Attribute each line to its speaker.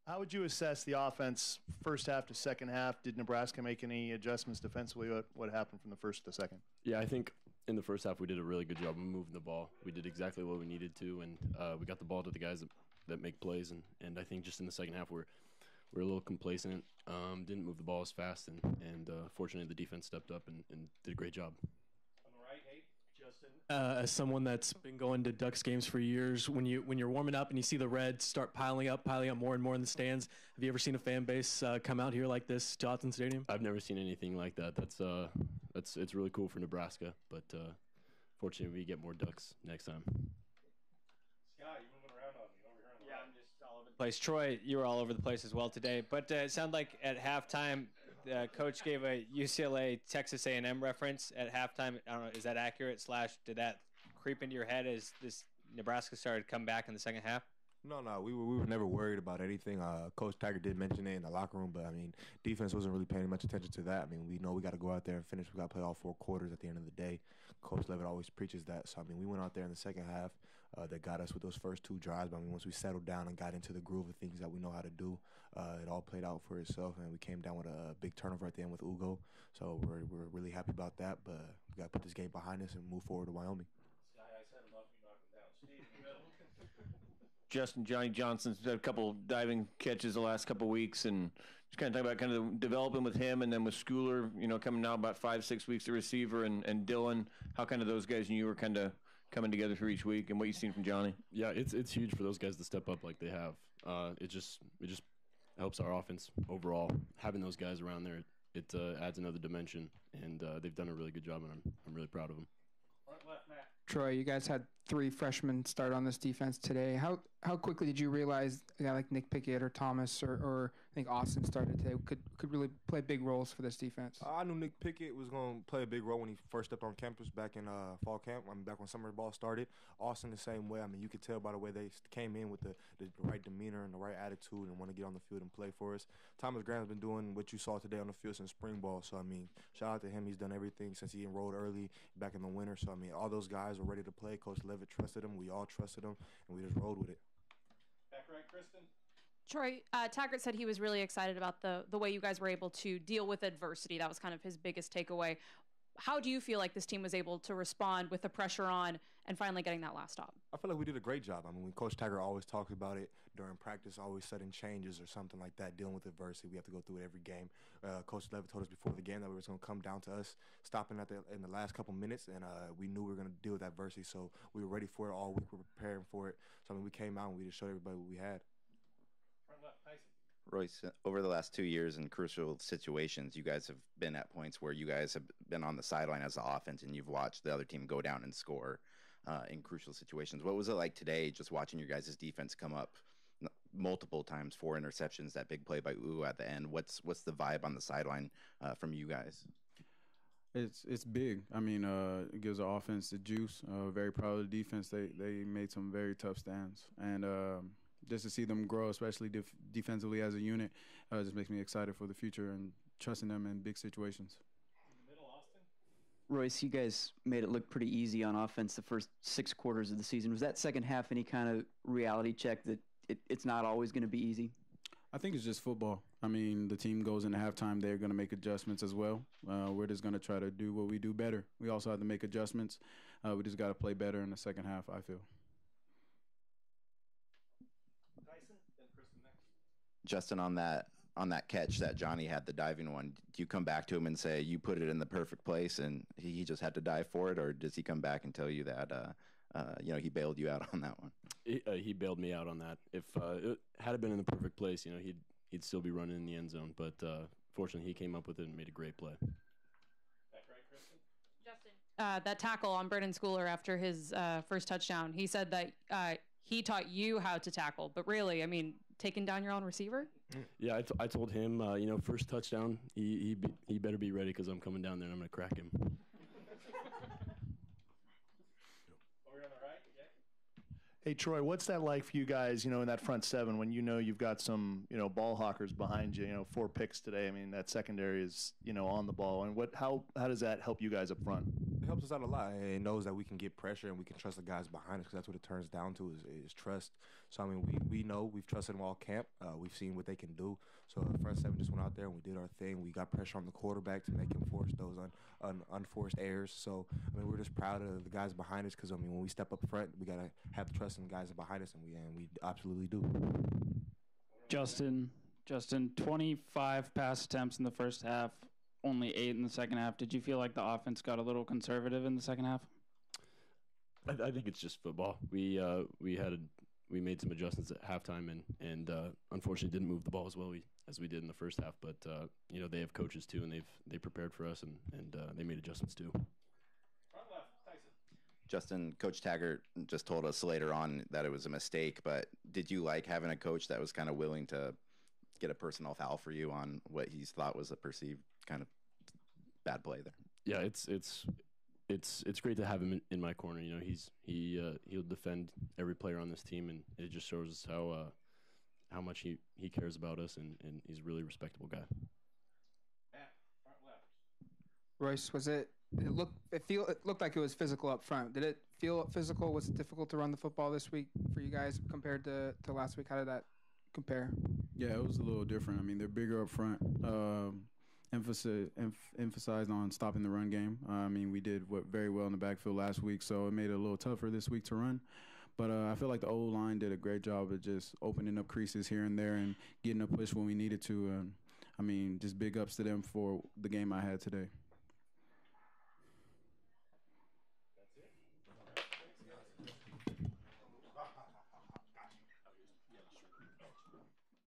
Speaker 1: How would you assess the offense first half to second half? Did Nebraska make any adjustments defensively? What happened from the first to second?
Speaker 2: Yeah, I think in the first half we did a really good job of moving the ball. We did exactly what we needed to, and we got the ball to the guys that make plays. And I think just in the second half we're a little complacent, didn't move the ball as fast, and fortunately the defense stepped up and did a great job.
Speaker 3: On the right, hey. Justin.
Speaker 4: As someone that's been going to Ducks games for years, when you're warming up and you see the Reds start piling up more and more in the stands, have you ever seen a fan base come out here like this to Autzen Stadium?
Speaker 2: I've never seen anything like that. It's really cool for Nebraska, but fortunately we get more Ducks next time.
Speaker 3: Scott, you're moving around on me over here on the right.
Speaker 5: I'm just all over the place. Troy, you were all over the place as well today. But it sounded like at halftime, Coach gave a UCLA Texas A&M reference at halftime. I don't know, is that accurate? / did that creep into your head as this Nebraska started to come back in the second half?
Speaker 6: No, we were never worried about anything. Coach Tiger did mention it in the locker room, but I mean, defense wasn't really paying much attention to that. I mean, we know we got to go out there and finish. We got to play all 4 quarters at the end of the day. Coach Levitt always preaches that. So I mean, we went out there in the second half that got us with those first 2 drives. But I mean, once we settled down and got into the groove of things that we know how to do, it all played out for itself, and we came down with a big turnover at the end with Ugo. So we're really happy about that. But we got to put this game behind us and move forward to Wyoming.
Speaker 3: Sky, I set him up, you knocked him down. Steve, in the middle.
Speaker 7: Justin, Johnny Johnson's had a couple diving catches the last couple weeks, and just kind of talk about kind of developing with him, and then with Schooler, coming now about 5-6 weeks, the receiver, and Dylan, how kind of those guys and you were kind of coming together for each week, and what you've seen from Johnny.
Speaker 2: Yeah, it's huge for those guys to step up like they have. It just helps our offense overall. Having those guys around there, it adds another dimension, and they've done a really good job, and I'm really proud of them.
Speaker 3: Front left, Matt.
Speaker 8: Troy, you guys had 3 freshmen start on this defense today. How quickly did you realize a guy like Nick Pickett or Thomas or I think Austin started today could really play big roles for this defense?
Speaker 6: I knew Nick Pickett was going to play a big role when he first stepped on campus back in fall camp. I mean, back when summer ball started. Austin the same way. I mean, you could tell by the way they came in with the right demeanor and the right attitude and want to get on the field and play for us. Thomas Graham's been doing what you saw today on the field since spring ball. So, I mean, shout out to him. He's done everything since he enrolled early back in the winter. So, I mean, all those guys were ready to play. Coach Levitt trusted him. We all trusted him, and we just rolled with it.
Speaker 3: Back right, Kristen.
Speaker 9: Troy, Taggart said he was really excited about the way you guys were able to deal with adversity. That was kind of his biggest takeaway. How do you feel like this team was able to respond with the pressure on and finally getting that last stop?
Speaker 6: I feel like we did a great job. I mean, when Coach Tiger always talks about it during practice, always sudden changes or something like that, dealing with adversity. We have to go through it every game. Coach Levitt told us before the game that it was going to come down to us stopping in the last couple minutes, and we knew we were going to deal with adversity. So we were ready for it all week. We were preparing for it. So, I mean, we came out and we just showed everybody what we had.
Speaker 3: Front left, Tyson.
Speaker 10: Royce, over the last 2 years in crucial situations, you guys have been at points where you guys have been on the sideline as the offense and you've watched the other team go down and score in crucial situations. What was it like today just watching your guys' defense come up multiple times, 4 interceptions, that big play by Ugo at the end? What's the vibe on the sideline from you guys?
Speaker 11: It's big. I mean, it gives the offense the juice. Very proud of the defense. They made some very tough stands. And just to see them grow, especially defensively as a unit, just makes me excited for the future and trusting them in big situations.
Speaker 3: In the middle, Austin.
Speaker 12: Royce, you guys made it look pretty easy on offense the first 6 quarters of the season. Was that second half any kind of reality check that it's not always going to be easy?
Speaker 11: I think it's just football. I mean, the team goes into halftime. They're going to make adjustments as well. We're just going to try to do what we do better. We also have to make adjustments. We just got to play better in the second half, I feel.
Speaker 3: Tyson, then Kristen next.
Speaker 10: Justin, on that catch that Johnny had, the diving one, do you come back to him and say you put it in the perfect place and he just had to dive for it, or does he come back and tell you that he bailed you out on that one?
Speaker 2: He bailed me out on that. If it had been in the perfect place, he'd still be running in the end zone. But fortunately, he came up with it and made a great play.
Speaker 3: Back right, Kristen.
Speaker 9: Justin. That tackle on Brendan Schooler after his first touchdown, he said that he taught you how to tackle. But really, I mean, taking down your own receiver?
Speaker 2: Yeah, I told him, first touchdown, he better be ready because I'm coming down there and I'm going to crack him.
Speaker 3: Over on the right, yeah.
Speaker 1: Hey, Troy, what's that like for you guys, in that front 7 when you've got some, ball hawkers behind you, 4 picks today. I mean, that secondary is, on the ball. And how does that help you guys up front?
Speaker 6: It helps us out a lot. And it knows that we can get pressure and we can trust the guys behind us because that's what it turns down to is trust. So, I mean, we know we've trusted them all camp. We've seen what they can do. So, the front seven just went out there and we did our thing. We got pressure on the quarterback to make him force those unforced errors. So, I mean, we're just proud of the guys behind us because, I mean, when we step up front, we got to have trust in the guys behind us, and we absolutely do.
Speaker 13: Justin, 25 pass attempts in the first half, only 8 in the second half. Did you feel like the offense got a little conservative in the second half?
Speaker 2: I think it's just football. We made some adjustments at halftime and unfortunately didn't move the ball as well as we did in the first half. But you know, they have coaches too, and they prepared for us and they made adjustments too.
Speaker 3: Front left, Tyson.
Speaker 10: Justin, Coach Taggart just told us later on that it was a mistake, but did you like having a coach that was kind of willing to get a personal foul for you on what he thought was a perceived kind of bad play there?
Speaker 2: Yeah, it's great to have him in my corner. You know, he'll defend every player on this team, and it just shows us how much he cares about us, and he's a really respectable guy.
Speaker 3: Matt, front left.
Speaker 8: Royce, it looked like it was physical up front. Did it feel physical? Was it difficult to run the football this week for you guys compared to last week? How did that compare?
Speaker 11: Yeah, it was a little different. I mean, they're bigger up front. Emphasized on stopping the run game. I mean, we did very well in the backfield last week, so it made it a little tougher this week to run. But I feel like the O-line did a great job of just opening up creases here and there and getting a push when we needed to. I mean, just big ups to them for the game I had today.